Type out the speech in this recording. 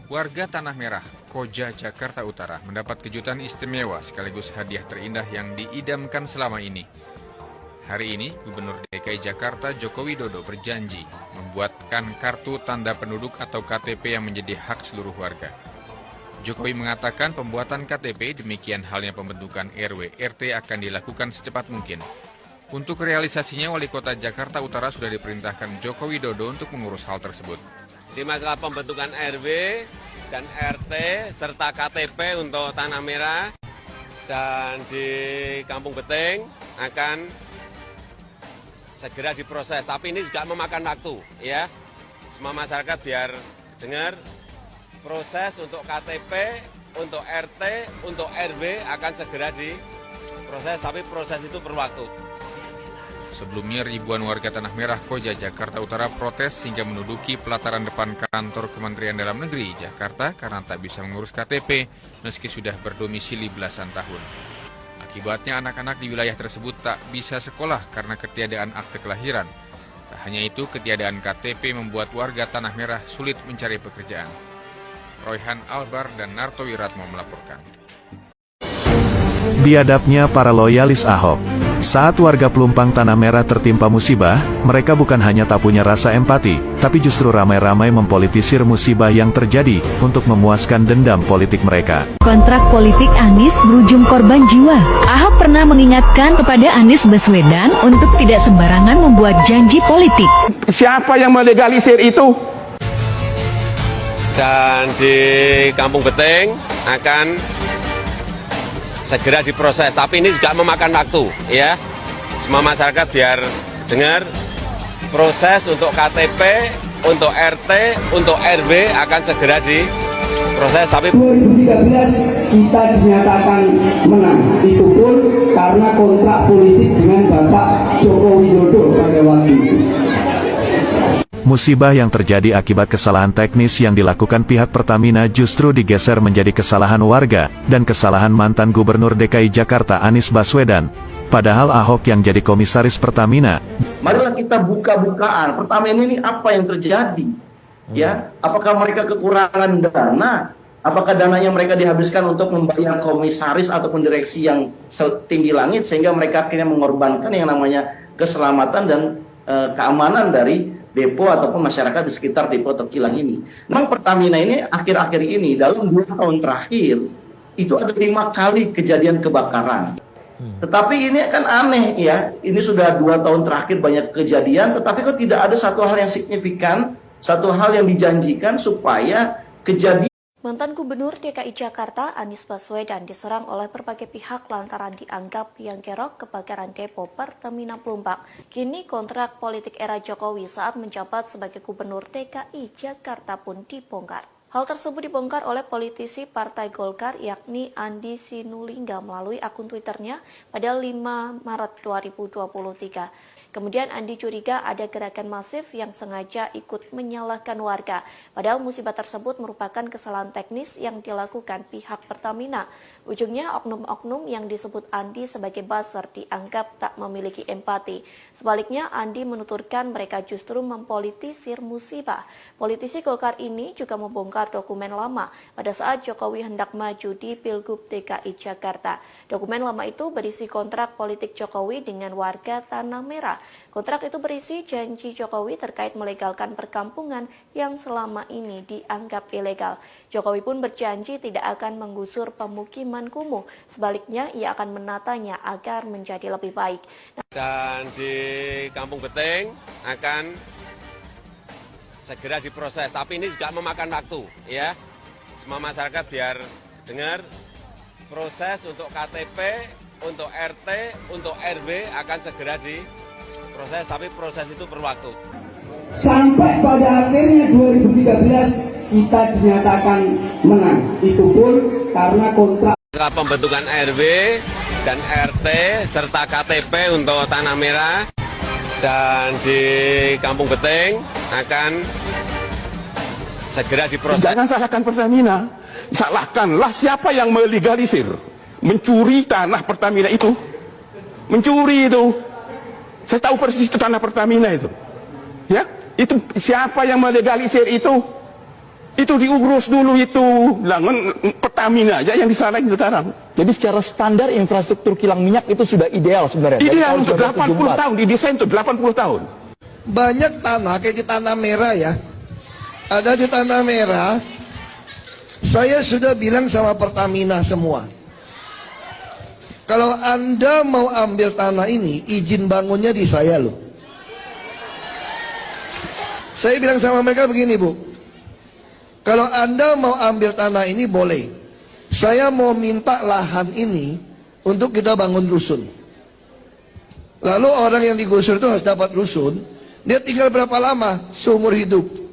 Warga Tanah Merah, Koja, Jakarta Utara mendapat kejutan istimewa sekaligus hadiah terindah yang diidamkan selama ini. Hari ini, Gubernur DKI Jakarta Joko Widodo berjanji membuatkan kartu tanda penduduk atau KTP yang menjadi hak seluruh warga. Jokowi mengatakan pembuatan KTP demikian halnya pembentukan RW, RT akan dilakukan secepat mungkin. Untuk realisasinya, Wali Kota Jakarta Utara sudah diperintahkan Joko Widodo untuk mengurus hal tersebut. Di masalah pembentukan RW dan RT serta KTP untuk Tanah Merah dan di Kampung Beting akan segera diproses. Tapi ini juga memakan waktu, ya. Semua masyarakat biar dengar, proses untuk KTP, untuk RT, untuk RW akan segera diproses, tapi proses itu berwaktu. Sebelumnya, ribuan warga Tanah Merah, Koja, Jakarta Utara protes hingga menduduki pelataran depan kantor Kementerian Dalam Negeri Jakarta karena tak bisa mengurus KTP meski sudah berdomisili belasan tahun. Akibatnya anak-anak di wilayah tersebut tak bisa sekolah karena ketiadaan akte kelahiran. Tak hanya itu, ketiadaan KTP membuat warga Tanah Merah sulit mencari pekerjaan. Royhan Albar dan Narto Wiratmo melaporkan. Biadabnya para loyalis Ahok. Saat warga Pelumpang Tanah Merah tertimpa musibah, mereka bukan hanya tak punya rasa empati, tapi justru ramai-ramai mempolitisir musibah yang terjadi untuk memuaskan dendam politik mereka. Kontrak politik Anies berujung korban jiwa. Ahok pernah mengingatkan kepada Anies Baswedan untuk tidak sembarangan membuat janji politik. Siapa yang melegalisir itu? Dan di Kampung Beting akan segera diproses, tapi ini juga memakan waktu, ya. Semua masyarakat biar dengar, proses untuk KTP, untuk RT, untuk RW akan segera diproses, tapi 2013 kita dinyatakan menang, itu pun karena kontrak politik dengan Bapak Joko Widodo pada waktu itu. Musibah yang terjadi akibat kesalahan teknis yang dilakukan pihak Pertamina justru digeser menjadi kesalahan warga dan kesalahan mantan Gubernur DKI Jakarta Anies Baswedan. Padahal Ahok yang jadi komisaris Pertamina. Marilah kita buka-bukaan Pertamina ini apa yang terjadi, ya? Apakah mereka kekurangan dana? Apakah dananya mereka dihabiskan untuk membayar komisaris ataupun direksi yang setinggi langit sehingga mereka akhirnya mengorbankan yang namanya keselamatan dan keamanan dari depo ataupun masyarakat di sekitar depo atau kilang ini. Memang Pertamina ini akhir-akhir ini dalam 2 tahun terakhir itu ada 5 kali kejadian kebakaran. Tetapi ini kan aneh, ya. Ini sudah 2 tahun terakhir banyak kejadian, tetapi kok tidak ada satu hal yang signifikan, satu hal yang dijanjikan supaya kejadian. Mantan Gubernur DKI Jakarta Anies Baswedan diserang oleh berbagai pihak lantaran dianggap yang kerok kebakaran depo Pertamina Pelumpang. Kini kontrak politik era Jokowi saat menjabat sebagai Gubernur DKI Jakarta pun dibongkar. Hal tersebut dibongkar oleh politisi Partai Golkar yakni Andi Sinulinga melalui akun Twitternya pada 5 Maret 2023. Kemudian Andi curiga ada gerakan masif yang sengaja ikut menyalahkan warga. Padahal musibah tersebut merupakan kesalahan teknis yang dilakukan pihak Pertamina. Ujungnya oknum-oknum yang disebut Andi sebagai buzzer dianggap tak memiliki empati. Sebaliknya Andi menuturkan mereka justru mempolitisir musibah. Politisi Golkar ini juga membongkar dokumen lama pada saat Jokowi hendak maju di Pilgub DKI Jakarta. Dokumen lama itu berisi kontrak politik Jokowi dengan warga Tanah Merah. Kontrak itu berisi janji Jokowi terkait melegalkan perkampungan yang selama ini dianggap ilegal. Jokowi pun berjanji tidak akan menggusur pemukiman kumuh. Sebaliknya, ia akan menatanya agar menjadi lebih baik. Dan di Kampung Beting akan segera diproses, tapi ini juga memakan waktu, ya. Semua masyarakat biar dengar, proses untuk KTP, untuk RT, untuk RW akan segera diproses, tapi proses itu berwaktu. Sampai pada akhirnya 2013 kita dinyatakan menang, itu pun karena kontrak Pembentukan RW dan RT serta KTP untuk Tanah Merah dan di Kampung Beting akan segera diproses. Jangan salahkan Pertamina, salahkanlah siapa yang melegalisir, mencuri tanah Pertamina itu, mencuri itu. Saya tahu persis itu tanah Pertamina itu, ya. Itu siapa yang melegalisir itu Itu diurus dulu itu. Pertamina aja yang disalahin sekarang. Jadi secara standar infrastruktur kilang minyak itu sudah ideal sebenarnya. Ideal untuk 80 tahun, didesain untuk 80 tahun. Banyak tanah, kayak di Tanah Merah ya. Ada di Tanah Merah, saya sudah bilang sama Pertamina semua. Kalau Anda mau ambil tanah ini, izin bangunnya di saya loh. Saya bilang sama mereka begini, Bu. Kalau Anda mau ambil tanah ini boleh. Saya mau minta lahan ini untuk kita bangun rusun. Lalu orang yang digusur itu harus dapat rusun. Dia tinggal berapa lama? Seumur hidup.